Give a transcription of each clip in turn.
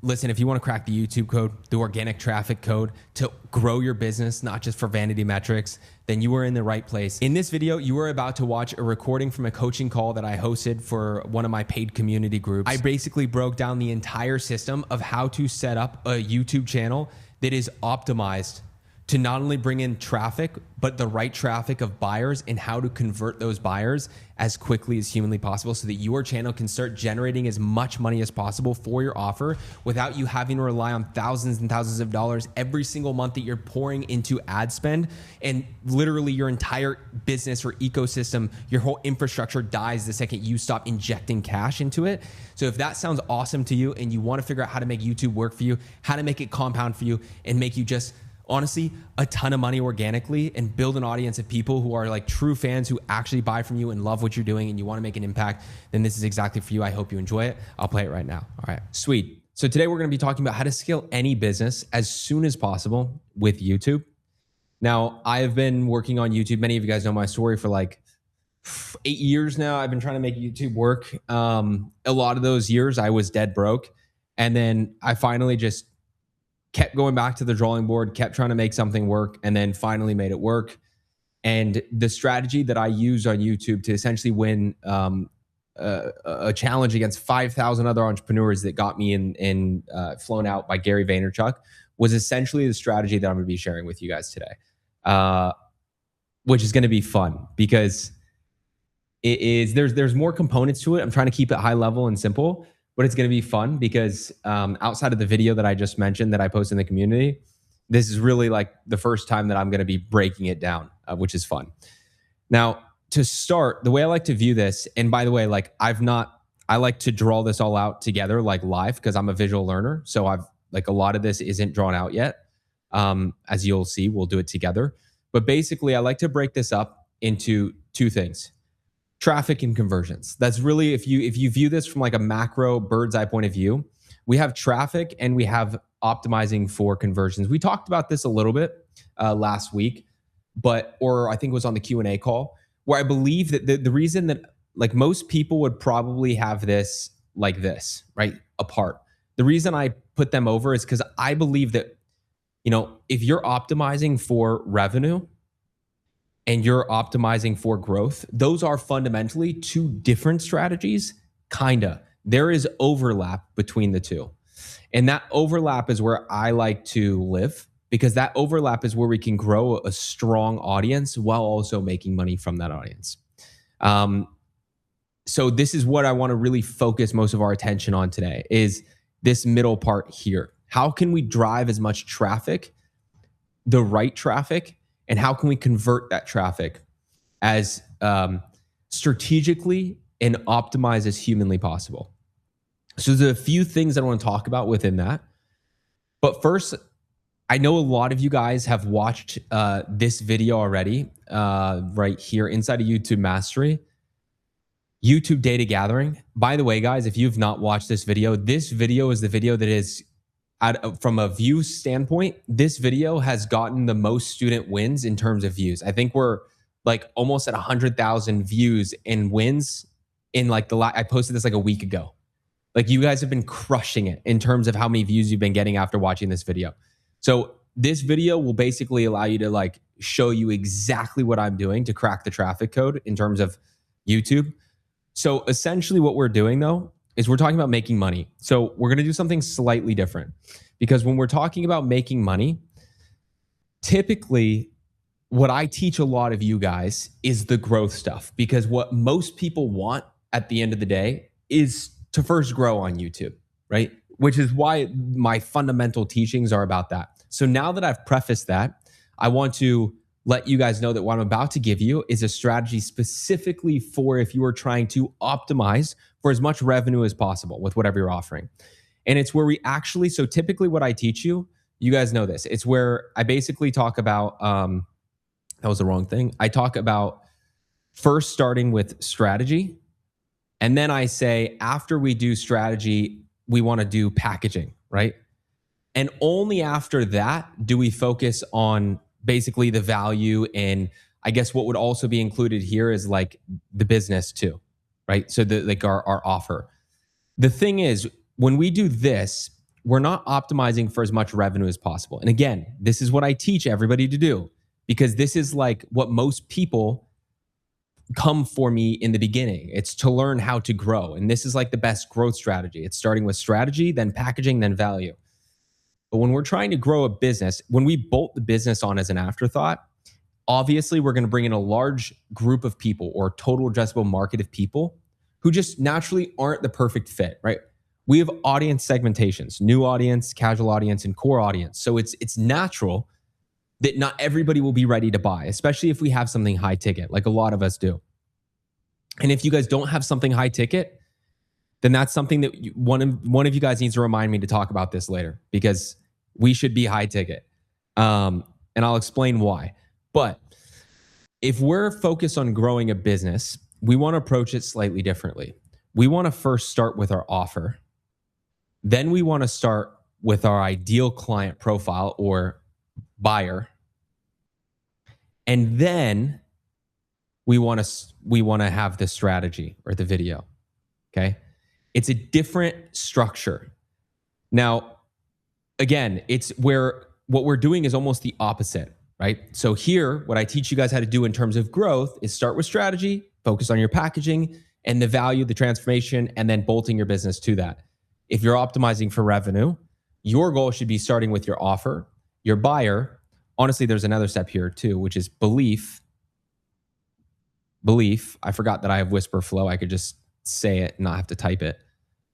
Listen, if you want to crack the YouTube code, the organic traffic code to grow your business, not just for vanity metrics, then you are in the right place. In this video, you are about to watch a recording from a coaching call that I hosted for one of my paid community groups. I basically broke down the entire system of how to set up a YouTube channel that is optimized to not only bring in traffic, but the right traffic of buyers and how to convert those buyers as quickly as humanly possible so that your channel can start generating as much money as possible for your offer without you having to rely on thousands and thousands of dollars every single month that you're pouring into ad spend. And literally your entire business or ecosystem, your whole infrastructure dies the second you stop injecting cash into it. So if that sounds awesome to you and you want to figure out how to make YouTube work for you, how to make it compound for you and make you just honestly a ton of money organically and build an audience of people who are like true fans who actually buy from you and love what you're doing and you want to make an impact, then this is exactly for you. I hope you enjoy it. I'll play it right now. All right, sweet. So today we're going to be talking about how to scale any business as soon as possible with YouTube. Now, I've been working on YouTube. Many of you guys know my story for like 8 years now. I've been trying to make YouTube work. A lot of those years I was dead broke. And then I finally just kept going back to the drawing board, kept trying to make something work, and then finally made it work. And the strategy that I used on YouTube to essentially win a challenge against 5,000 other entrepreneurs that got me flown out by Gary Vaynerchuk was essentially the strategy that I'm going to be sharing with you guys today, which is going to be fun because there's more components to it. I'm trying to keep it high level and simple, but it's going to be fun because outside of the video that I just mentioned that I post in the community, this is really like the first time that I'm going to be breaking it down, which is fun. Now, to start, the way I like to view this, and by the way, like I like to draw this all out together like live because I'm a visual learner. So a lot of this isn't drawn out yet. As you'll see, we'll do it together. But basically, I like to break this up into two things. Traffic and conversions. That's really, if you view this from like a macro bird's eye point of view, we have traffic and we have optimizing for conversions. We talked about this a little bit last week, or I think it was on the Q&A call, where I believe that the reason that like most people would probably have this like this, right, apart. The reason I put them over is because I believe that, if you're optimizing for revenue, and you're optimizing for growth, those are fundamentally two different strategies, kinda. There is overlap between the two. And that overlap is where I like to live because that overlap is where we can grow a strong audience while also making money from that audience. So this is what I wanna really focus most of our attention on today is this middle part here. How can we drive as much traffic, the right traffic, and how can we convert that traffic as strategically and optimized as humanly possible? So there's a few things that I want to talk about within that. But first, I know a lot of you guys have watched this video already right here inside of YouTube Mastery, YouTube data gathering. By the way, guys, if you've not watched this video is the video that is from a view standpoint, this video has gotten the most student wins in terms of views. I think we're like almost at 100,000 views and wins in like I posted this like a week ago. Like you guys have been crushing it in terms of how many views you've been getting after watching this video. So this video will basically allow you to like show you exactly what I'm doing to crack the traffic code in terms of YouTube. So essentially what we're doing though, is we're talking about making money. So we're going to do something slightly different because when we're talking about making money, typically what I teach a lot of you guys is the growth stuff because what most people want at the end of the day is to first grow on YouTube, right? Which is why my fundamental teachings are about that. So now that I've prefaced that, I want to let you guys know that what I'm about to give you is a strategy specifically for if you are trying to optimize for as much revenue as possible with whatever you're offering. And it's where we actually, so typically what I teach you guys know this. It's where I basically talk about, that was the wrong thing. I talk about first starting with strategy. And then I say, after we do strategy, we want to do packaging, right? And only after that do we focus on basically the value, and I guess what would also be included here is like the business too, right? So like our offer. The thing is, when we do this, we're not optimizing for as much revenue as possible. And again, this is what I teach everybody to do, because this is like what most people come for me in the beginning. It's to learn how to grow. And this is like the best growth strategy. It's starting with strategy, then packaging, then value. But when we're trying to grow a business, when we bolt the business on as an afterthought, obviously we're going to bring in a large group of people or total addressable market of people who just naturally aren't the perfect fit, right? We have audience segmentations, new audience, casual audience, and core audience. So it's natural that not everybody will be ready to buy, especially if we have something high ticket, like a lot of us do. And if you guys don't have something high ticket, then that's something that one of you guys needs to remind me to talk about this later, because we should be high ticket. And I'll explain why. But if we're focused on growing a business, we want to approach it slightly differently. We want to first start with our offer. Then we want to start with our ideal client profile or buyer. And then we want to have the strategy or the video. Okay? It's a different structure. Now, again, it's where what we're doing is almost the opposite, right? So here, what I teach you guys how to do in terms of growth is start with strategy, focus on your packaging and the value, the transformation, and then bolting your business to that. If you're optimizing for revenue, your goal should be starting with your offer, your buyer. Honestly, there's another step here too, which is belief. Belief. I forgot that I have whisper flow. I could just say it and not have to type it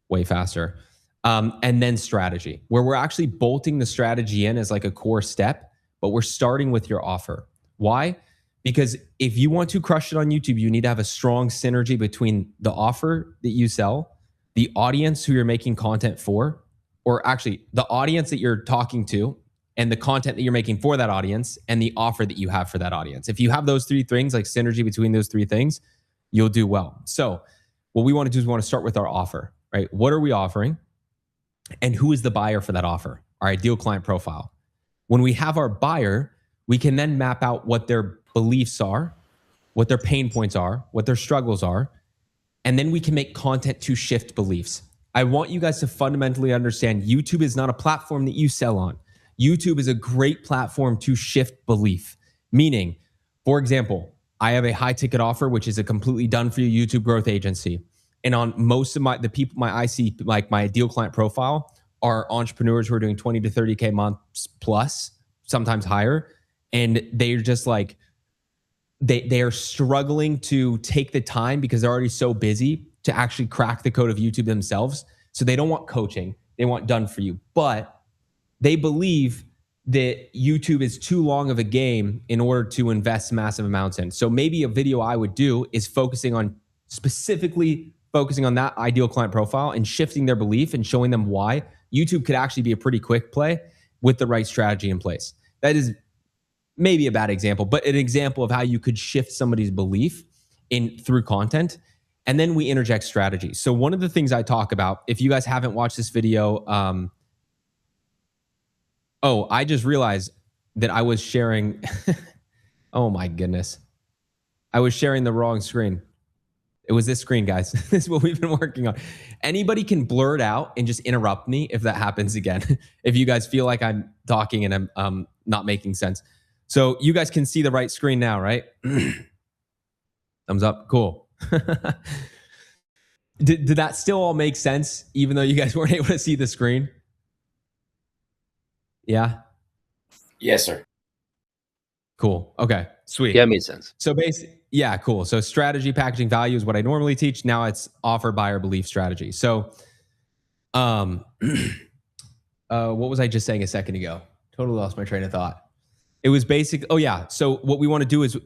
way faster. And then strategy, where we're actually bolting the strategy in as like a core step, but we're starting with your offer. Why? Because if you want to crush it on YouTube, you need to have a strong synergy between the offer that you sell, the audience who you're making content for, or actually the audience that you're talking to, and the content that you're making for that audience, and the offer that you have for that audience. If you have those three things, like synergy between those three things, you'll do well. So what we want to do is we want to start with our offer, right? What are we offering? And who is the buyer for that offer? Our ideal client profile. When we have our buyer, we can then map out what their beliefs are, what their pain points are, what their struggles are, and then we can make content to shift beliefs. I want you guys to fundamentally understand YouTube is not a platform that you sell on. YouTube is a great platform to shift belief. Meaning, for example, I have a high ticket offer, which is a completely done for you YouTube growth agency. And on most of the people I see, like my ideal client profile, are entrepreneurs who are doing 20 to 30K months plus, sometimes higher. And they're just like, they are struggling to take the time because they're already so busy to actually crack the code of YouTube themselves. So they don't want coaching. They want done for you. But they believe that YouTube is too long of a game in order to invest massive amounts in. So maybe a video I would do is specifically focusing on that ideal client profile and shifting their belief and showing them why YouTube could actually be a pretty quick play with the right strategy in place. That is maybe a bad example, but an example of how you could shift somebody's belief through content. And then we interject strategy. So one of the things I talk about, if you guys haven't watched this video, I just realized that I was sharing, oh my goodness. I was sharing the wrong screen. It was this screen, guys. This is what we've been working on. Anybody can blur it out and just interrupt me if that happens again. If you guys feel like I'm talking and I'm not making sense. So you guys can see the right screen now, right? Thumbs up. Cool. Did that still all make sense, even though you guys weren't able to see the screen? Yeah? Yes, sir. Cool. Okay. Sweet. Yeah, it made sense. So yeah, cool. So strategy, packaging, value is what I normally teach. Now it's offer, buyer, belief, strategy. So what was I just saying a second ago? Totally lost my train of thought. It was basic. Oh yeah. So what we want to do is,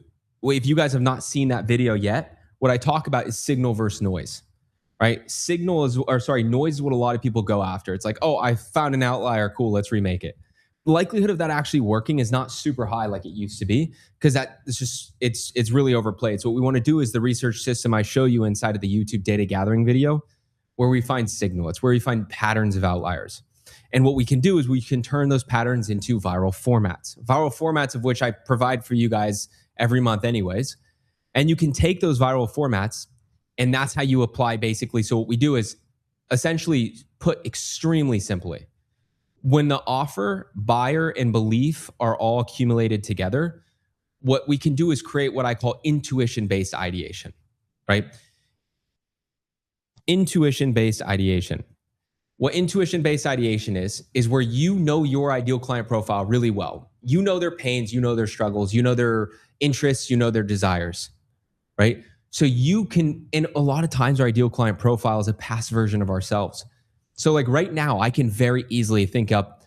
if you guys have not seen that video yet, what I talk about is signal versus noise, right? Noise is what a lot of people go after. It's like, oh, I found an outlier. Cool. Let's remake it. The likelihood of that actually working is not super high like it used to be, because it's really overplayed. So what we want to do is the research system I show you inside of the YouTube data gathering video, where we find signal. It's where we find patterns of outliers. And what we can do is we can turn those patterns into viral formats of which I provide for you guys every month anyways. And you can take those viral formats, and that's how you apply basically. So what we do is essentially, put extremely simply, When the offer, buyer, and belief are all accumulated together, what we can do is create what I call intuition-based ideation, right? Intuition-based ideation. What intuition-based ideation is where you know your ideal client profile really well. You know their pains, you know their struggles, you know their interests, you know their desires, right? So you can, and a lot of times our ideal client profile is a past version of ourselves. So like right now, I can very easily think up,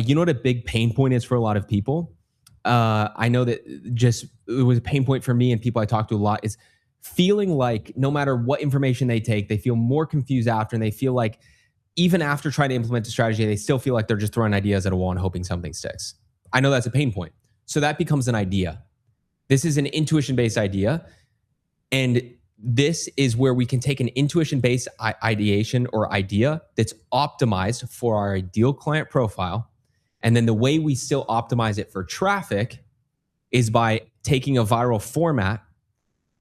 you know what a big pain point is for a lot of people? I know that just it was a pain point for me and people I talk to a lot is feeling like no matter what information they take, they feel more confused after, and they feel like even after trying to implement a strategy, they still feel like they're just throwing ideas at a wall and hoping something sticks. I know that's a pain point. So that becomes an idea. This is an intuition-based idea. And this is where we can take an intuition-based ideation or idea that's optimized for our ideal client profile. And then the way we still optimize it for traffic is by taking a viral format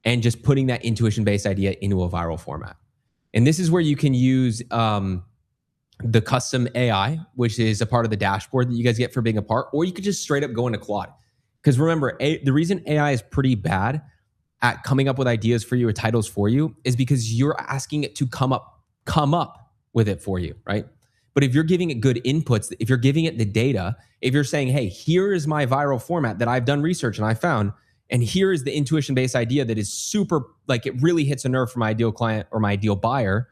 and just putting that intuition-based idea into a viral format. And this is where you can use the custom AI, which is a part of the dashboard that you guys get for being a part, or you could just straight up go into Claude. Because remember, the reason AI is pretty bad at coming up with ideas for you or titles for you is because you're asking it to come up with it for you, right? But if you're giving it good inputs, if you're giving it the data, if you're saying, hey, here is my viral format that I've done research and I found, and here is the intuition-based idea that is super, like it really hits a nerve for my ideal client or my ideal buyer,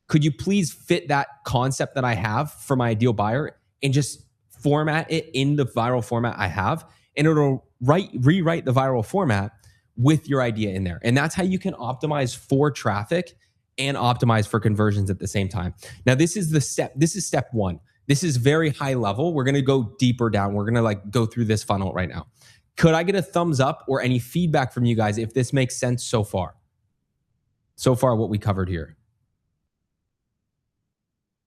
could you please fit that concept that I have for my ideal buyer and just format it in the viral format I have, and it'll rewrite the viral format with your idea in there. And that's how you can optimize for traffic and optimize for conversions at the same time. Now, this is step one. This is very high level. We're going to go deeper down. We're going to like go through this funnel right now. Could I get a thumbs up or any feedback from you guys if this makes sense so far? So far, what we covered here.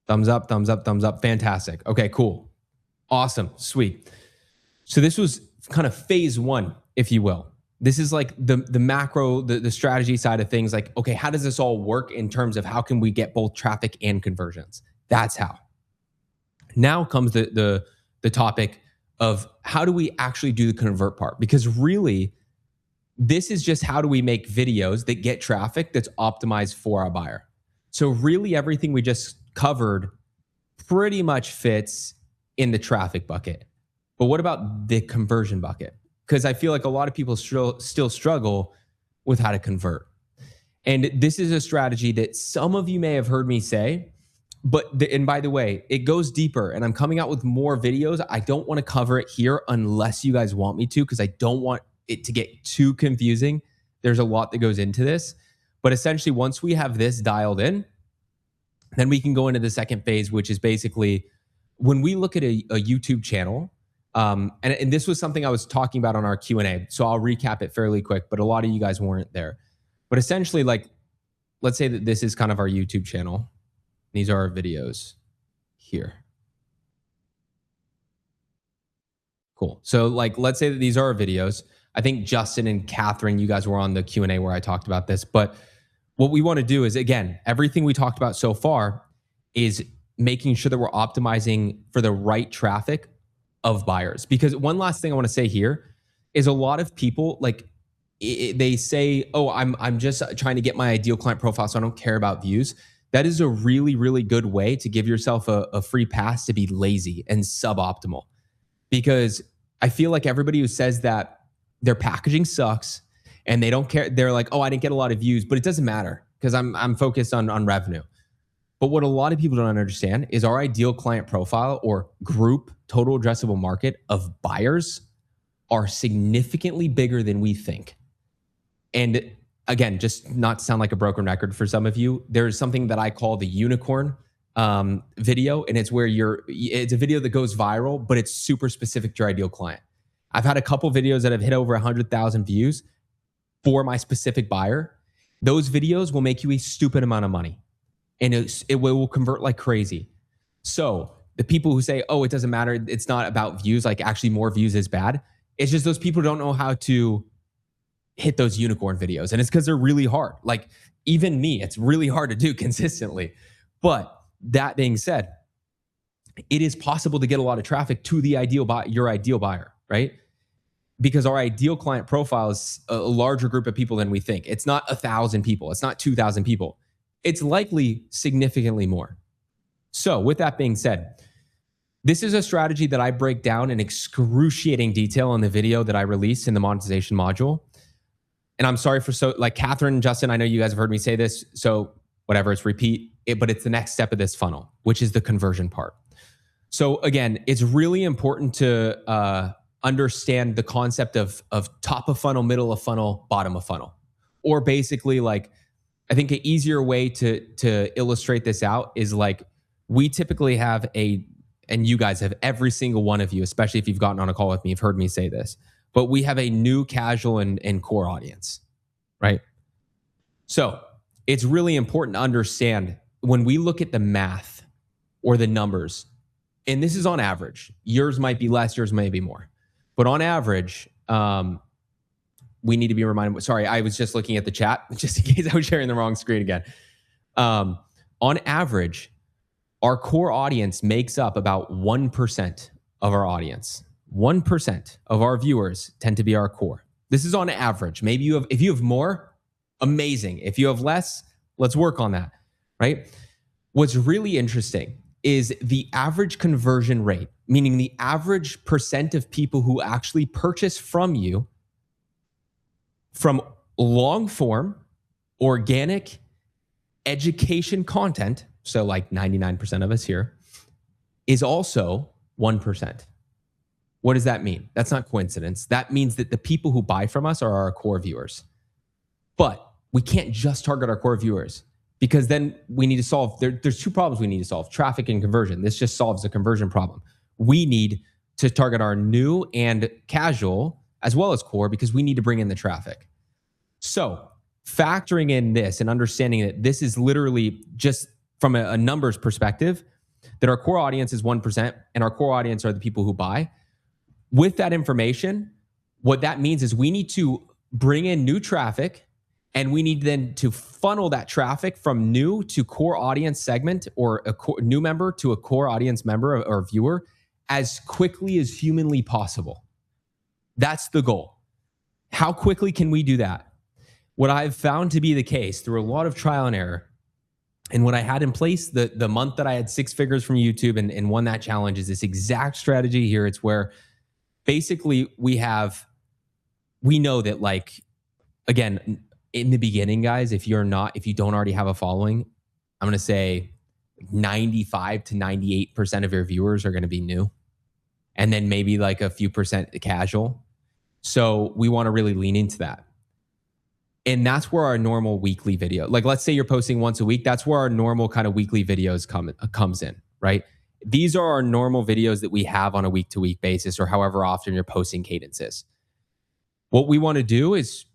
Thumbs up, thumbs up, thumbs up. Fantastic. Okay, cool. Awesome. Sweet. So this was kind of phase one, if you will. This is like the macro, the strategy side of things. Like, okay, how does this all work in terms of how can we get both traffic and conversions? That's how. Now comes the topic of how do we actually do the convert part? Because really, this is just how do we make videos that get traffic that's optimized for our buyer. So really everything we just covered pretty much fits in the traffic bucket. But what about the conversion bucket? Because I feel like a lot of people still struggle with how to convert. And this is a strategy that some of you may have heard me say, and by the way, it goes deeper and I'm coming out with more videos. I don't want to cover it here unless you guys want me to, because I don't want it to get too confusing. There's a lot that goes into this. But essentially, once we have this dialed in, then we can go into the second phase, which is basically when we look at a YouTube channel, and this was something I was talking about on our Q&A, so I'll recap it fairly quick, but a lot of you guys weren't there. But essentially, like, let's say that this is kind of our YouTube channel. These are our videos here. Cool. So like, let's say that these are our videos. I think Justin and Catherine, you guys were on the Q&A where I talked about this, but what we want to do is, again, everything we talked about so far is making sure that we're optimizing for the right traffic of buyers. Because one last thing I want to say here is a lot of people, like, they say, oh, I'm just trying to get my ideal client profile, so I don't care about views. That is a really, really good way to give yourself a free pass to be lazy and suboptimal. Because I feel like everybody who says that their packaging sucks and they don't care, they're like, oh, I didn't get a lot of views, but it doesn't matter because I'm focused on revenue. But what a lot of people don't understand is our ideal client profile or group total addressable market of buyers are significantly bigger than we think. And again, just not to sound like a broken record for some of you, there's something that I call the unicorn video, and it's where it's a video that goes viral, but it's super specific to your ideal client. I've had a couple videos that have hit over 100,000 views for my specific buyer. Those videos will make you a stupid amount of money, and it will convert like crazy. So the people who say, oh, it doesn't matter, it's not about views, like actually more views is bad, it's just those people don't know how to hit those unicorn videos. And it's because they're really hard. Like even me, it's really hard to do consistently. But that being said, it is possible to get a lot of traffic to the your ideal buyer, right? Because our ideal client profile is a larger group of people than we think. It's not 1,000 people. It's not 2,000 people. It's likely significantly more. So with that being said, this is a strategy that I break down in excruciating detail in the video that I released in the monetization module. And I'm sorry for Catherine and Justin, I know you guys have heard me say this, so whatever, it's repeat it, but it's the next step of this funnel, which is the conversion part. So again, it's really important to understand the concept of top of funnel, middle of funnel, bottom of funnel. Or basically, like, I think an easier way to illustrate this out is like, we typically have and you guys have, every single one of you, especially if you've gotten on a call with me, you've heard me say this, but we have a new casual and core audience, right? So it's really important to understand when we look at the math or the numbers, and this is on average, yours might be less, yours may be more, but on average, we need to be reminded. Sorry, I was just looking at the chat just in case I was sharing the wrong screen again. On average, our core audience makes up about 1% of our audience. 1% of our viewers tend to be our core. This is on average. Maybe if you have more, amazing. If you have less, let's work on that, right? What's really interesting is the average conversion rate, meaning the average percent of people who actually purchase from you from long form, organic education content, so like 99% of us here, is also 1%. What does that mean? That's not coincidence. That means that the people who buy from us are our core viewers. But we can't just target our core viewers, because then we need to solve, there's two problems we need to solve: traffic and conversion. This just solves the conversion problem. We need to target our new and casual as well as core, because we need to bring in the traffic. So factoring in this and understanding that this is literally just from a numbers perspective, that our core audience is 1% and our core audience are the people who buy. With that information, what that means is we need to bring in new traffic, and we need then to funnel that traffic from new to core audience segment, or a new member to a core audience member or viewer, as quickly as humanly possible. That's the goal. How quickly can we do that? What I've found to be the case through a lot of trial and error, and what I had in place the month that I had 6 figures from YouTube and won that challenge, is this exact strategy here. It's where basically we know that, like, again, in the beginning, guys, if you don't already have a following, I'm going to say 95 to 98% of your viewers are going to be new, and then maybe like a few percent casual. So we want to really lean into that. And that's where our normal weekly video, like, let's say you're posting once a week, that's where our normal kind of weekly videos comes in, right? These are our normal videos that we have on a week-to-week basis, or however often your posting cadence is. What we want to do is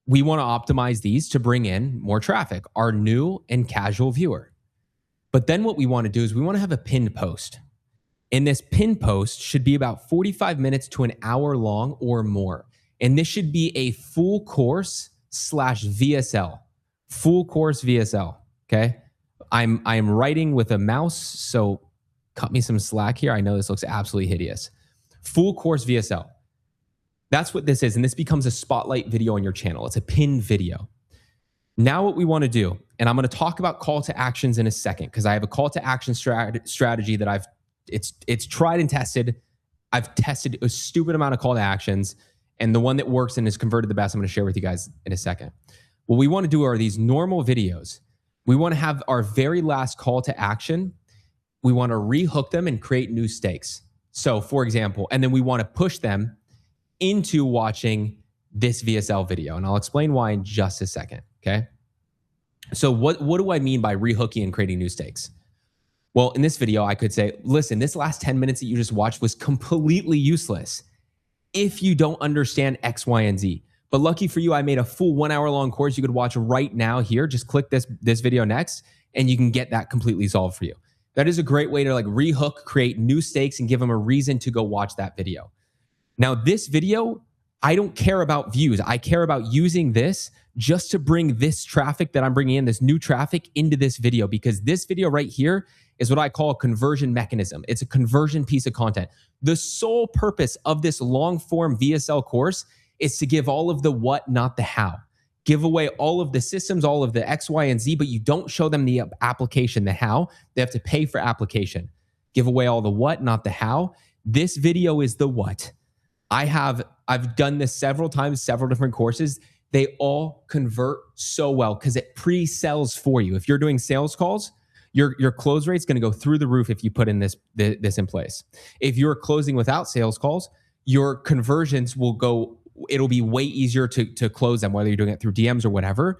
we want to optimize these to bring in more traffic, our new and casual viewer. But then what we want to do is we want to have a pinned post. And this pinned post should be about 45 minutes to an hour long or more. And this should be a full course /VSL, full course VSL. Okay. I'm writing with a mouse, so cut me some slack here. I know this looks absolutely hideous. Full course VSL. That's what this is. And this becomes a spotlight video on your channel. It's a pinned video. Now what we want to do, and I'm going to talk about call to actions in a second, because I have a call to action strategy that it's tried and tested. I've tested a stupid amount of call to actions, and the one that works and has converted the best, I'm going to share with you guys in a second. What we want to do are these normal videos. We want to have our very last call to action. We want to rehook them and create new stakes. So for example, and then we want to push them into watching this VSL video. And I'll explain why in just a second, okay? So what do I mean by rehooking and creating new stakes? Well, in this video, I could say, listen, this last 10 minutes that you just watched was completely useless if you don't understand X, Y, and Z. But lucky for you, I made a full 1 hour long course you could watch right now here. Just click this video next, and you can get that completely solved for you. That is a great way to like rehook, create new stakes, and give them a reason to go watch that video. Now, this video, I don't care about views. I care about using this just to bring this traffic that I'm bringing in, this new traffic, into this video, because this video right here is what I call a conversion mechanism. It's a conversion piece of content. The sole purpose of this long form VSL course is to give all of the what, not the how. Give away all of the systems, all of the X, Y, and Z, but you don't show them the application, the how. They have to pay for application. Give away all the what, not the how. This video is the what. I've done this several times, several different courses. They all convert so well because it pre-sells for you. If you're doing sales calls, your close rate's going to go through the roof if you put in this in place. If you're closing without sales calls, your conversions will go. It'll be way easier to close them, whether you're doing it through DMs or whatever,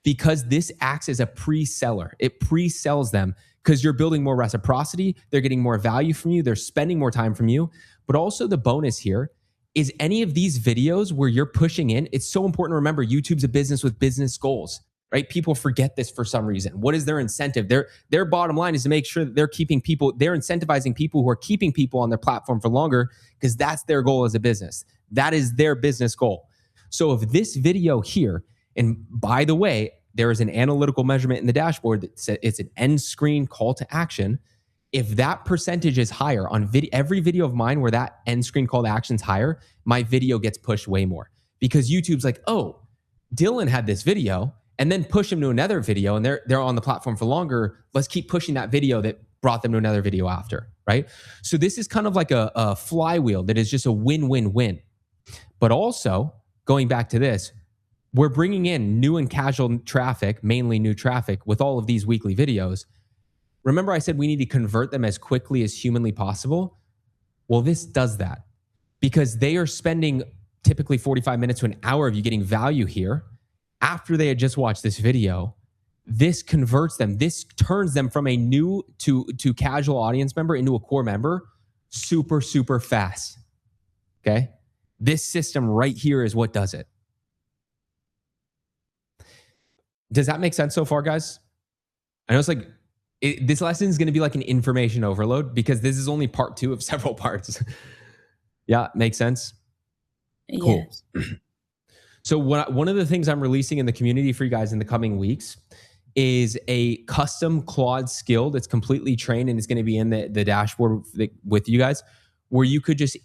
because this acts as a pre-seller. It pre-sells them because you're building more reciprocity. They're getting more value from you. They're spending more time from you. But also the bonus here is any of these videos where you're pushing in, it's so important to remember YouTube's a business with business goals, right? People forget this for some reason. What is their incentive? Their bottom line is to make sure that they're incentivizing people who are keeping people on their platform for longer because that's their goal as a business. That is their business goal. So if this video here, and by the way, there is an analytical measurement in the dashboard that says it's an end screen call to action. If that percentage is higher on every video of mine where that end screen call to action is higher, my video gets pushed way more because YouTube's like, oh, Dylan had this video, and then push them to another video, and they're on the platform for longer. Let's keep pushing that video that brought them to another video after, right? So this is kind of like a flywheel that is just a win-win-win. But also, going back to this, we're bringing in new and casual traffic, mainly new traffic, with all of these weekly videos. Remember I said we need to convert them as quickly as humanly possible? Well, this does that because they are spending typically 45 minutes to an hour of you getting value here. After they had just watched this video, this converts them. This turns them from a new to casual audience member into a core member super, super fast. Okay? This system right here is what does it. Does that make sense so far, guys? I know it's like, this lesson is going to be like an information overload because this is only part 2 of several parts. Yeah, makes sense? Yes. Cool. So one of the things I'm releasing in the community for you guys in the coming weeks is a custom Claude skill that's completely trained, and it's going to be in the dashboard with you guys, where you could just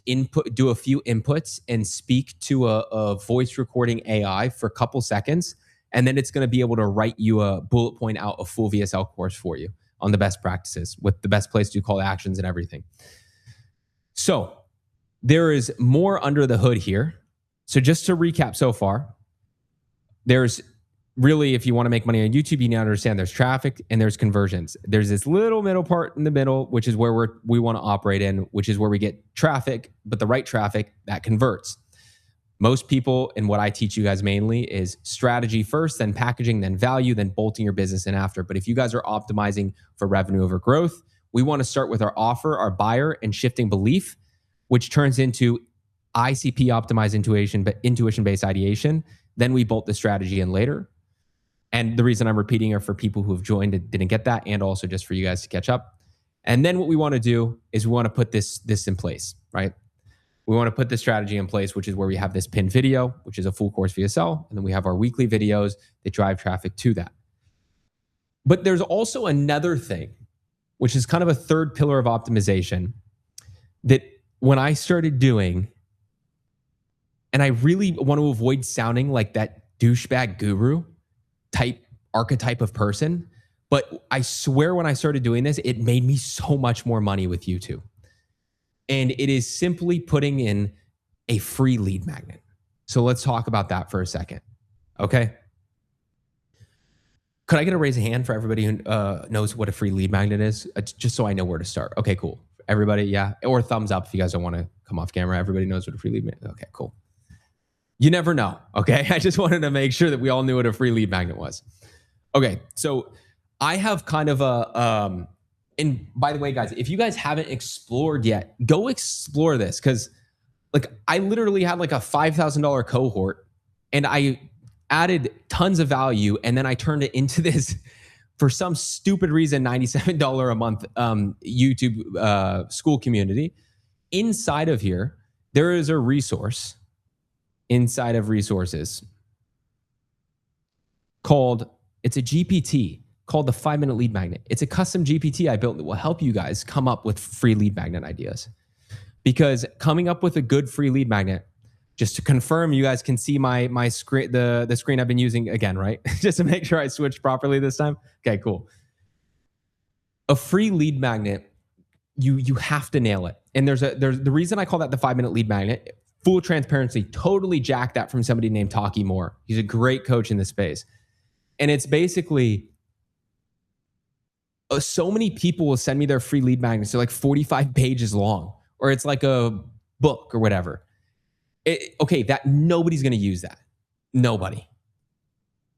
do a few inputs and speak to a voice recording AI for a couple seconds, and then it's going to be able to write you a bullet point out a full VSL course for you on the best practices with the best place to do call to actions and everything. So there is more under the hood here. So just to recap so far, there's really, if you want to make money on YouTube, you need to understand there's traffic and there's conversions. There's this little middle part in the middle, which is where we want to operate in, which is where we get traffic, but the right traffic that converts. Most people, and what I teach you guys mainly, is strategy first, then packaging, then value, then bolting your business in after. But if you guys are optimizing for revenue over growth, we want to start with our offer, our buyer, and shifting belief, which turns into ICP optimized intuition, but intuition-based ideation. Then we bolt the strategy in later. And the reason I'm repeating are for people who have joined and didn't get that, and also just for you guys to catch up. And then what we want to do is we want to put this in place, right? We want to put the strategy in place, which is where we have this pinned video, which is a full course VSL. And then we have our weekly videos that drive traffic to that. But there's also another thing, which is kind of a third pillar of optimization that when I started doing, and I really want to avoid sounding like that douchebag guru type archetype of person, but I swear when I started doing this, it made me so much more money with YouTube. And it is simply putting in a free lead magnet. So let's talk about that for a second. Okay. Could I get a raise of hand for everybody who knows what a free lead magnet is? Just so I know where to start. Okay, cool. Everybody, yeah. Or thumbs up if you guys don't want to come off camera. Everybody knows what a free lead magnet is. Okay, cool. You never know, okay? I just wanted to make sure that we all knew what a free lead magnet was. Okay, so I have kind of a... and by the way, guys, if you guys haven't explored yet, go explore this, because like I literally had like a $5,000 cohort and I added tons of value, and then I turned it into this, for some stupid reason, $97 a month YouTube school community. Inside of here, there is a resource inside of resources called, it's a GPT. called the 5-minute lead magnet. It's a custom GPT I built that will help you guys come up with free lead magnet ideas. Because coming up with a good free lead magnet, just to confirm, you guys can see my screen, the screen I've been using again, right? Just to make sure I switched properly this time. Okay, cool. A free lead magnet, you have to nail it. And there's the reason I call that the 5-minute lead magnet. Full transparency, totally jacked that from somebody named Taki Moore. He's a great coach in this space. And it's basically, so many people will send me their free lead magnets. They're like 45 pages long, or it's like a book or whatever. Okay, that nobody's going to use that. Nobody.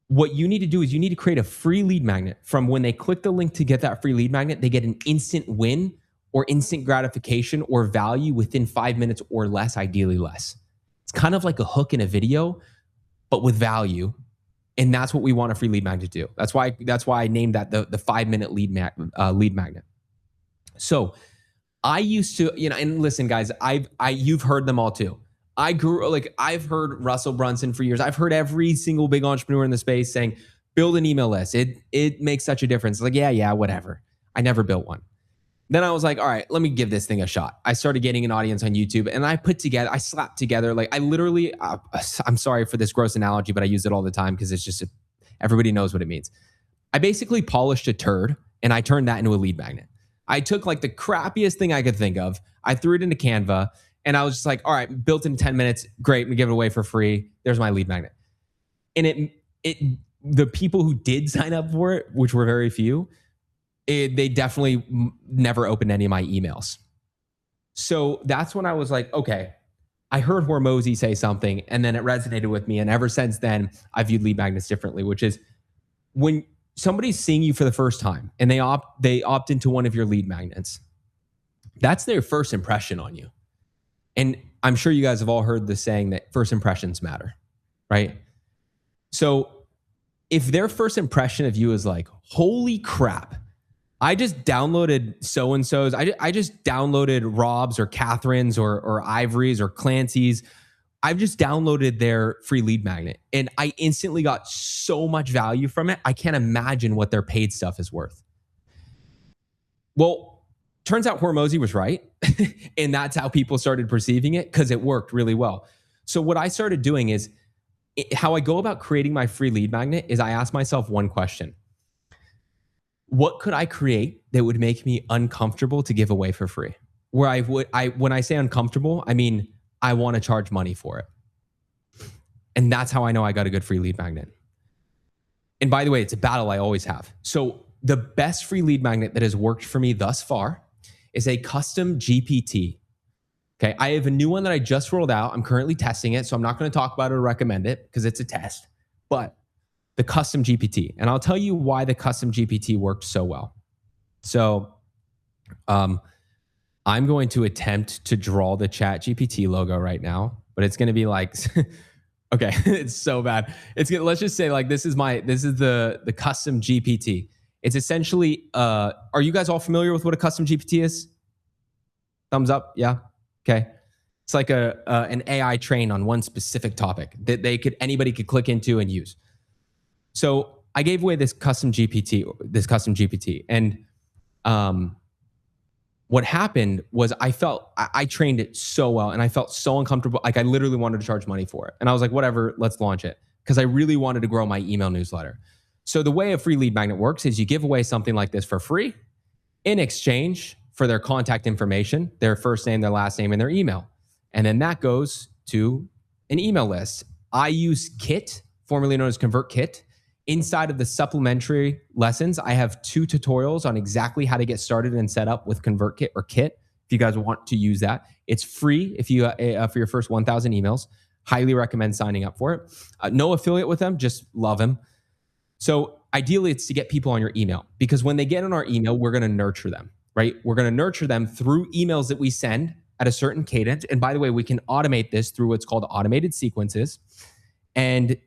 What you need to do is you need to create a free lead magnet. From when they click the link to get that free lead magnet, they get an instant win or instant gratification or value within 5 minutes or less, ideally less. It's kind of like a hook in a video, but with value. And that's what we want a free lead magnet to do. That's why I named that the 5-minute lead magnet. So I used to, and listen, guys, you've heard them all too. I've heard Russell Brunson for years. I've heard every single big entrepreneur in the space saying, build an email list. It makes such a difference. It's like, yeah, whatever. I never built one. Then I was like, all right, let me give this thing a shot. I started getting an audience on YouTube, and I slapped together, like I literally, I'm sorry for this gross analogy, but I use it all the time because it's just, everybody knows what it means. I basically polished a turd and I turned that into a lead magnet. I took like the crappiest thing I could think of. I threw it into Canva and I was just like, all right, built in 10 minutes. Great. We give it away for free. There's my lead magnet. And the people who did sign up for it, which were very few, they definitely never opened any of my emails. So that's when I was like, okay, I heard Hormozy say something and then it resonated with me. And ever since then, I viewed lead magnets differently, which is when somebody's seeing you for the first time and they opt into one of your lead magnets, that's their first impression on you. And I'm sure you guys have all heard the saying that first impressions matter, right? So if their first impression of you is like, holy crap, I just downloaded so-and-so's. I just downloaded Rob's or Catherine's or Ivory's or Clancy's. I've just downloaded their free lead magnet and I instantly got so much value from it. I can't imagine what their paid stuff is worth. Well, turns out Hormozy was right. And that's how people started perceiving it because it worked really well. So what I started doing is how I go about creating my free lead magnet is I ask myself one question. What could I create that would make me uncomfortable to give away for free? When I say uncomfortable, I mean, I want to charge money for it. And that's how I know I got a good free lead magnet. And by the way, it's a battle I always have. So the best free lead magnet that has worked for me thus far is a custom GPT. Okay. I have a new one that I just rolled out. I'm currently testing it. So I'm not going to talk about it or recommend it because it's a test, but the custom GPT. And I'll tell you why the custom GPT worked so well. So I'm going to attempt to draw the Chat GPT logo right now, but it's going to be like, okay, it's so bad. Let's just say like, this is the custom GPT. It's essentially, are you guys all familiar with what a custom GPT is? Thumbs up. Yeah. Okay. It's like an AI trained on one specific topic that anybody could click into and use. So I gave away this custom GPT, and what happened was I trained it so well and I felt so uncomfortable. Like I literally wanted to charge money for it. And I was like, whatever, let's launch it. Because I really wanted to grow my email newsletter. So the way a free lead magnet works is you give away something like this for free in exchange for their contact information, their first name, their last name, and their email. And then that goes to an email list. I use Kit, formerly known as ConvertKit. Inside of the supplementary lessons, I have 2 tutorials on exactly how to get started and set up with ConvertKit or Kit. If you guys want to use that, it's free if you for your first 1,000 emails. Highly recommend signing up for it. No affiliate with them, just love them. So ideally, it's to get people on your email because when they get on our email, we're going to nurture them, right? We're going to nurture them through emails that we send at a certain cadence. And by the way, we can automate this through what's called automated sequences. And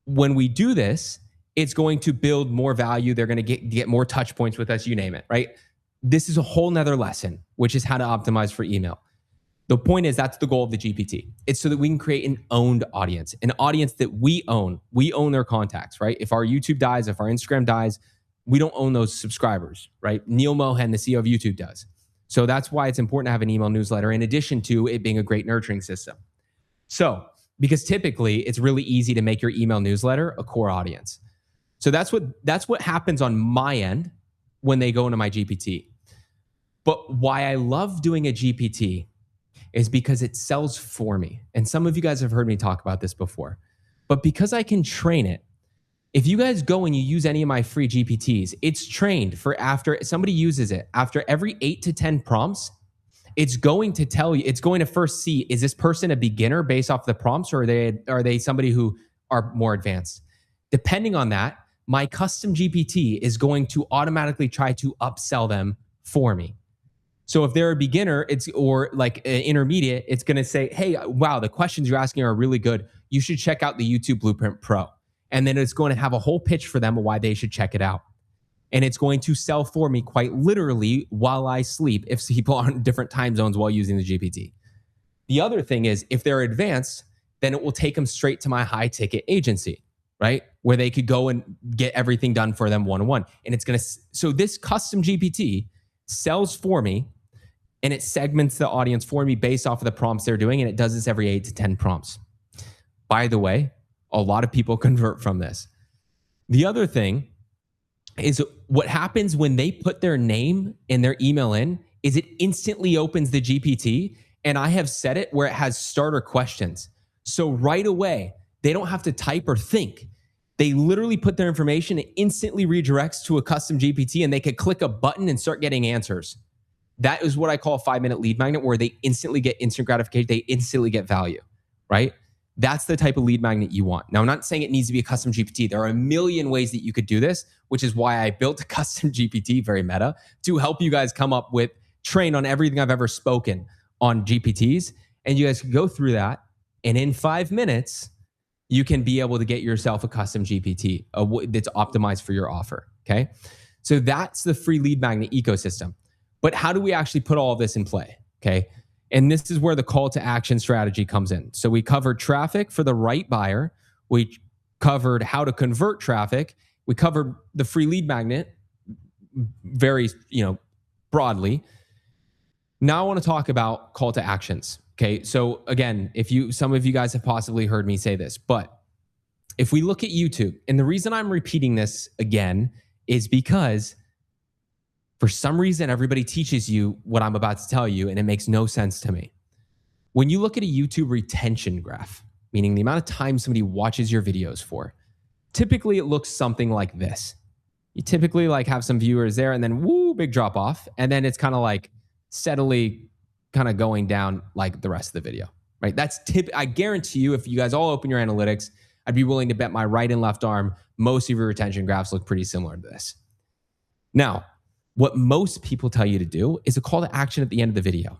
when we do this, it's going to build more value. They're going to get more touch points with us, you name it, right? This is a whole nother lesson, which is how to optimize for email. The point is that's the goal of the GPT. It's so that we can create an owned audience, an audience that we own. We own their contacts, right? If our YouTube dies, if our Instagram dies, we don't own those subscribers, right? Neil Mohan, the CEO of YouTube, does. So that's why it's important to have an email newsletter in addition to it being a great nurturing system. So, because typically it's really easy to make your email newsletter a core audience. So that's what happens on my end when they go into my GPT. But why I love doing a GPT is because it sells for me. And some of you guys have heard me talk about this before. But because I can train it, if you guys go and you use any of my free GPTs, it's trained for after somebody uses it, after every 8 to 10 prompts, it's going to tell you, it's going to first see, is this person a beginner based off the prompts, or are they somebody who are more advanced? Depending on that, my custom GPT is going to automatically try to upsell them for me. So if they're a beginner, or like an intermediate, it's going to say, hey, wow, the questions you're asking are really good. You should check out the YouTube Blueprint Pro. And then it's going to have a whole pitch for them of why they should check it out. And it's going to sell for me quite literally while I sleep if people are in different time zones while using the GPT. The other thing is, if they're advanced, then it will take them straight to my high ticket agency, right? Where they could go and get everything done for them one-on-one. And it's going to, so this custom GPT sells for me, and it segments the audience for me based off of the prompts they're doing. And it does this every 8 to 10 prompts. By the way, a lot of people convert from this. The other thing is, what happens when they put their name and their email in is it instantly opens the GPT, and I have set it where it has starter questions. So right away, they don't have to type or think. They literally put their information, it instantly redirects to a custom GPT, and they could click a button and start getting answers. That is what I call a 5-minute lead magnet, where they instantly get instant gratification. They instantly get value, right? That's the type of lead magnet you want. Now, I'm not saying it needs to be a custom GPT. There are a million ways that you could do this, which is why I built a custom GPT, very meta, to help you guys come up with, train on everything I've ever spoken on GPTs. And you guys can go through that. And in 5 minutes, you can be able to get yourself a custom GPT that's optimized for your offer, okay? So that's the free lead magnet ecosystem. But how do we actually put all of this in play, okay? And this is where the call to action strategy comes in. So we covered traffic for the right buyer. We covered how to convert traffic. We covered the free lead magnet very, broadly. Now I want to talk about call to actions. Okay. So again, some of you guys have possibly heard me say this, but if we look at YouTube, and the reason I'm repeating this again is because for some reason, everybody teaches you what I'm about to tell you, and it makes no sense to me. When you look at a YouTube retention graph, meaning the amount of time somebody watches your videos for, typically it looks something like this. You typically have some viewers there, and then big drop off. And then it's kind of like steadily kind of going down like the rest of the video, right? I guarantee you, if you guys all open your analytics, I'd be willing to bet my right and left arm, most of your retention graphs look pretty similar to this. Now, what most people tell you to do is a call to action at the end of the video.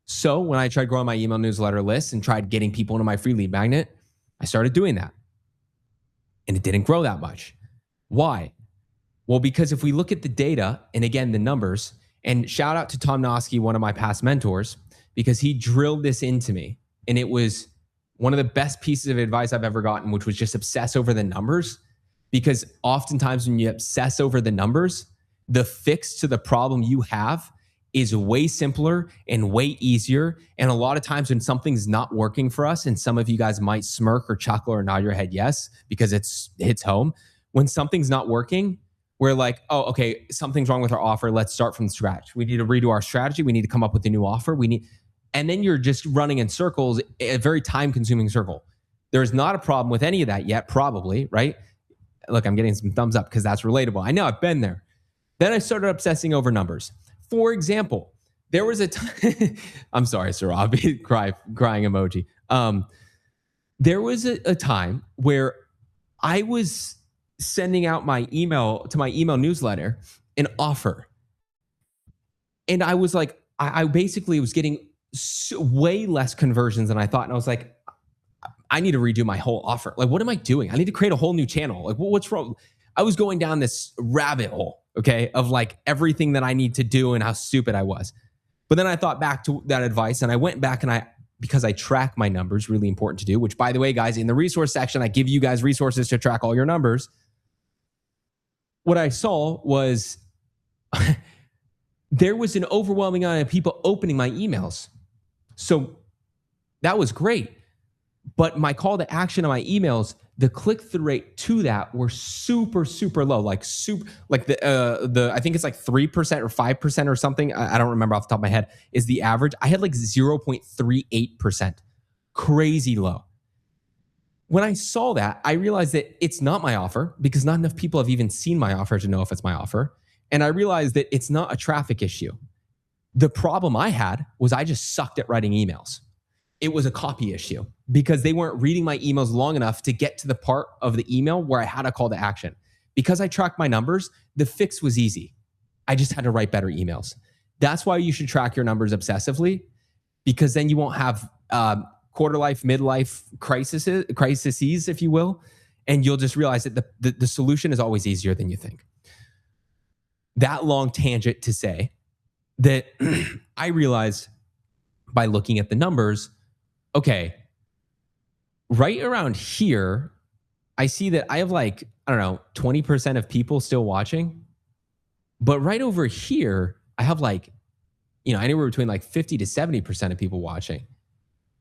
So when I tried growing my email newsletter list and tried getting people into my free lead magnet, I started doing that. And it didn't grow that much. Why? Well, because if we look at the data, and again, the numbers, and shout out to Tom Noski, one of my past mentors, because he drilled this into me. And it was one of the best pieces of advice I've ever gotten, which was just obsess over the numbers. Because oftentimes when you obsess over the numbers, the fix to the problem you have is way simpler and way easier. And a lot of times when something's not working for us, and some of you guys might smirk or chuckle or nod your head yes, because it hits home. When something's not working, we're like, oh, okay, something's wrong with our offer. Let's start from scratch. We need to redo our strategy. We need to come up with a new offer. And then you're just running in circles, a very time-consuming circle. There's not a problem with any of that yet, probably, right? Look, I'm getting some thumbs up because that's relatable. I know, I've been there. Then I started obsessing over numbers. For example, there was a time, I'm sorry, Sarabi, crying emoji. There was a time where I was sending out my email newsletter, an offer. And I was like, I basically was getting way less conversions than I thought. And I was like, I need to redo my whole offer. Like, what am I doing? I need to create a whole new channel. Like, what's wrong? I was going down this rabbit hole, okay, of like everything that I need to do and how stupid I was. But then I thought back to that advice, and I went back and because I track my numbers, really important to do, which, by the way, guys, in the resource section, I give you guys resources to track all your numbers. what I saw was there was an overwhelming amount of people opening my emails. So that was great. But my call to action on my emails, the click-through rate to that were super, super low. Like the I think it's like 3% or 5% or something. I don't remember off the top of my head, is the average. I had like 0.38%. Crazy low. When I saw that, I realized that it's not my offer because not enough people have even seen my offer to know if it's my offer. And I realized that it's not a traffic issue. The problem I had was I just sucked at writing emails. It was a copy issue because they weren't reading my emails long enough to get to the part of the email where I had a call to action. Because I tracked my numbers, the fix was easy. I just had to write better emails. That's why you should track your numbers obsessively, because then you won't have quarter life, midlife crises, if you will, and you'll just realize that the solution is always easier than you think. That long tangent to say that I realized by looking at the numbers, okay, right around here, I see that I have like, I don't know, 20% of people still watching. But right over here, I have like, anywhere between like 50 to 70% of people watching.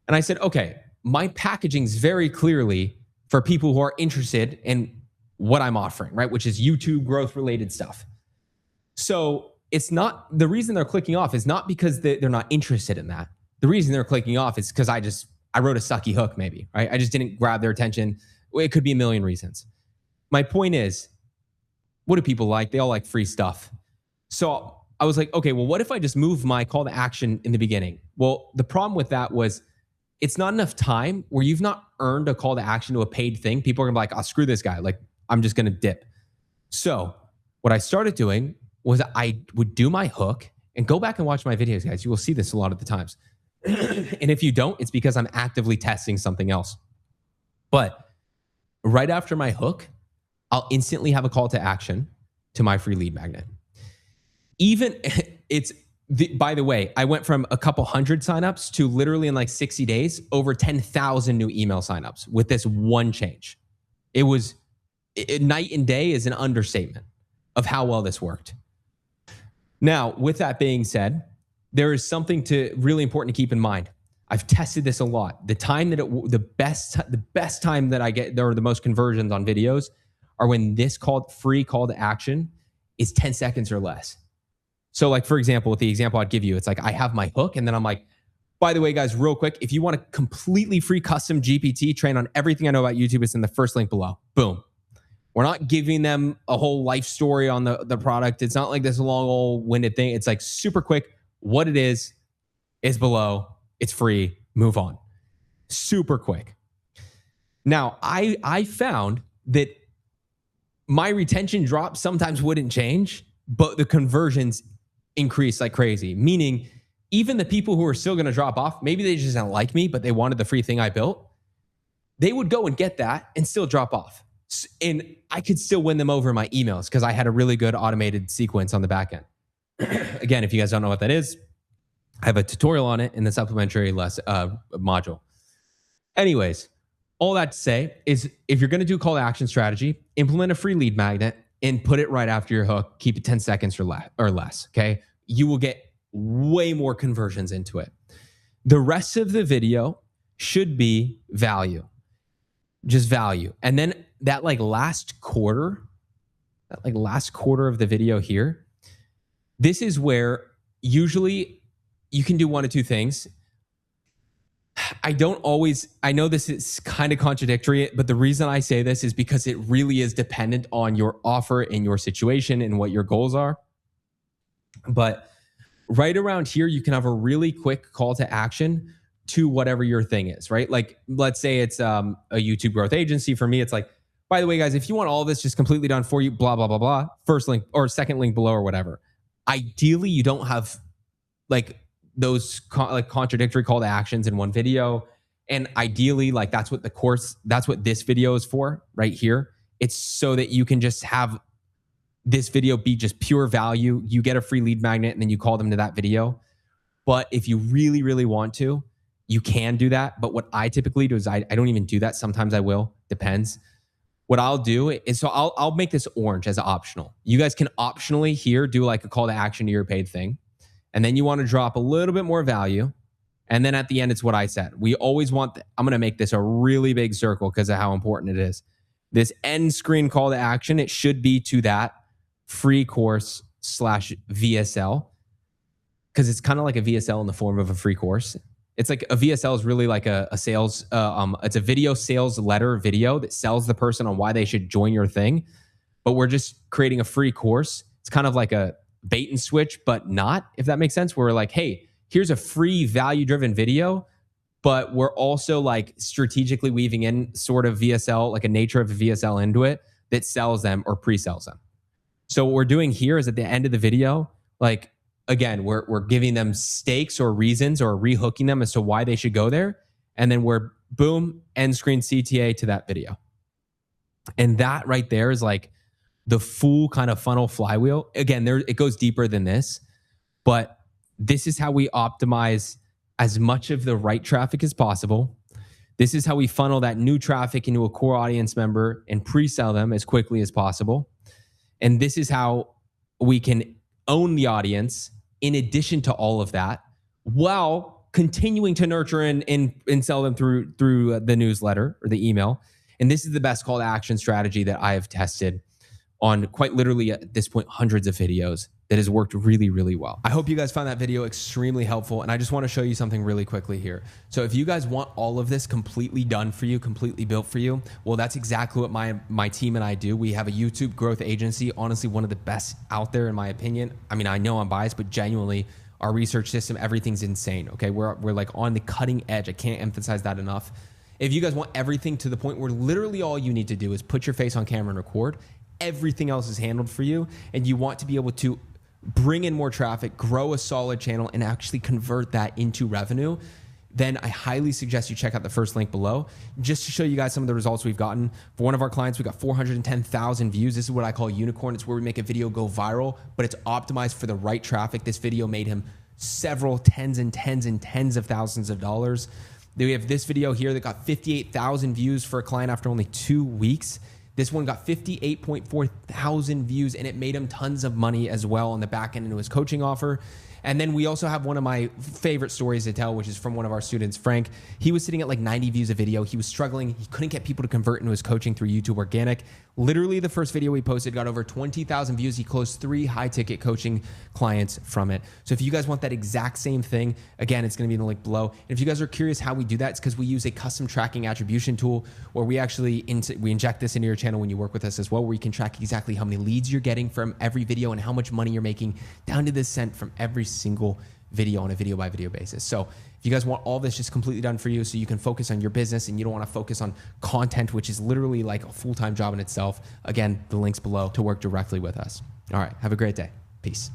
And I said, okay, my packaging's very clearly for people who are interested in what I'm offering, right? Which is YouTube growth related stuff. So it's not, the reason they're clicking off is not because they're not interested in that. The reason they're clicking off is because I wrote a sucky hook maybe, right? I just didn't grab their attention. It could be a million reasons. My point is, what do people like? They all like free stuff. So I was like, okay, well, what if I just move my call to action in the beginning? Well, the problem with that was it's not enough time where you've not earned a call to action to a paid thing. People are gonna be like, oh, screw this guy. Like, I'm just gonna dip. So what I started doing was I would do my hook, and go back and watch my videos, guys. You will see this a lot of the times. And if you don't, it's because I'm actively testing something else. But right after my hook, I'll instantly have a call to action to my free lead magnet. By the way, I went from a couple hundred signups to literally in like 60 days, over 10,000 new email signups with this one change. It was night and day is an understatement of how well this worked. Now, with that being said, there is something really important to keep in mind. I've tested this a lot. The best time that I get, there are the most conversions on videos are when this free call to action is 10 seconds or less. So like, for example, with the example I'd give you, it's like I have my hook and then I'm like, by the way, guys, real quick, if you want a completely free custom GPT train on everything I know about YouTube, it's in the first link below. Boom. We're not giving them a whole life story on the product. It's not like this long old winded thing. It's like super quick. What it is below. It's free. Move on. Super quick. Now, I found that my retention drop sometimes wouldn't change, but the conversions increase like crazy. Meaning, even the people who are still going to drop off, maybe they just don't like me, but they wanted the free thing I built. They would go and get that and still drop off. And I could still win them over in my emails because I had a really good automated sequence on the back end. Again, if you guys don't know what that is, I have a tutorial on it in the supplementary module. Anyways, all that to say is if you're going to do call to action strategy, implement a free lead magnet and put it right after your hook. Keep it 10 seconds or less, okay? You will get way more conversions into it. The rest of the video should be value. Just value. And then that last quarter of the video here, this is where usually you can do one of two things. I know this is kind of contradictory, but the reason I say this is because it really is dependent on your offer and your situation and what your goals are. But right around here, you can have a really quick call to action to whatever your thing is, right? Like, let's say it's a YouTube growth agency. For me, it's like, by the way, guys, if you want all this just completely done for you, blah, blah, blah, blah, first link or second link below or whatever. Ideally, you don't have those contradictory call to actions in one video. And ideally, that's what this video is for right here. It's so that you can just have this video be just pure value. You get a free lead magnet and then you call them to that video. But if you really, really want to, you can do that. But what I typically do is I don't even do that. Sometimes I will, depends. what I'll do is, so I'll make this orange as optional. You guys can optionally here do like a call to action to your paid thing. And then you want to drop a little bit more value. And then at the end, it's what I said. We always want, I'm going to make this a really big circle because of how important it is. This end screen call to action, it should be to that free course / VSL, because it's kind of like a VSL in the form of a free course. It's like a VSL is really like a sales, it's a video sales letter video that sells the person on why they should join your thing. But we're just creating a free course. It's kind of like a bait and switch, but not, if that makes sense. We're like, hey, here's a free value-driven video, but we're also like strategically weaving in sort of VSL, like a nature of a VSL into it that sells them or pre-sells them. So what we're doing here is at the end of the video, like, again, we're giving them stakes or reasons or rehooking them as to why they should go there. And then we're boom, end screen CTA to that video. And that right there is like the full kind of funnel flywheel. Again, it goes deeper than this, but this is how we optimize as much of the right traffic as possible. This is how we funnel that new traffic into a core audience member and pre-sell them as quickly as possible. And this is how we can own the audience in addition to all of that, while continuing to nurture and sell them through the newsletter or the email. And this is the best call to action strategy that I have tested on quite literally at this point, hundreds of videos that has worked really, really well. I hope you guys found that video extremely helpful. And I just want to show you something really quickly here. So if you guys want all of this completely done for you, completely built for you, well, that's exactly what my team and I do. We have a YouTube growth agency, honestly, one of the best out there in my opinion. I mean, I know I'm biased, but genuinely our research system, everything's insane. Okay. We're like on the cutting edge. I can't emphasize that enough. If you guys want everything to the point where literally all you need to do is put your face on camera and record, everything else is handled for you, and you want to be able to bring in more traffic, grow a solid channel, and actually convert that into revenue, then I highly suggest you check out the first link below just to show you guys some of the results we've gotten. For one of our clients, we got 410,000 views. This is what I call unicorn. It's where we make a video go viral, but it's optimized for the right traffic. This video made him several tens and tens of thousands of dollars. Then we have this video here that got 58,000 views for a client after only 2 weeks. This one got 58.4 thousand views, and it made him tons of money as well on the back end into his coaching offer. And then we also have one of my favorite stories to tell, which is from one of our students, Frank. He was sitting at like 90 views a video. He was struggling. He couldn't get people to convert into his coaching through YouTube Organic. Literally, the first video we posted got over 20,000 views. He closed 3 high-ticket coaching clients from it. So if you guys want that exact same thing, again, it's going to be in the link below. And if you guys are curious how we do that, it's because we use a custom tracking attribution tool where we actually we inject this into your channel when you work with us as well, where we can track exactly how many leads you're getting from every video and how much money you're making down to the cent from every single video on a video by video basis. So if you guys want all this just completely done for you so you can focus on your business and you don't want to focus on content, which is literally like a full-time job in itself, again, the link's below to work directly with us. All right, have a great day. Peace.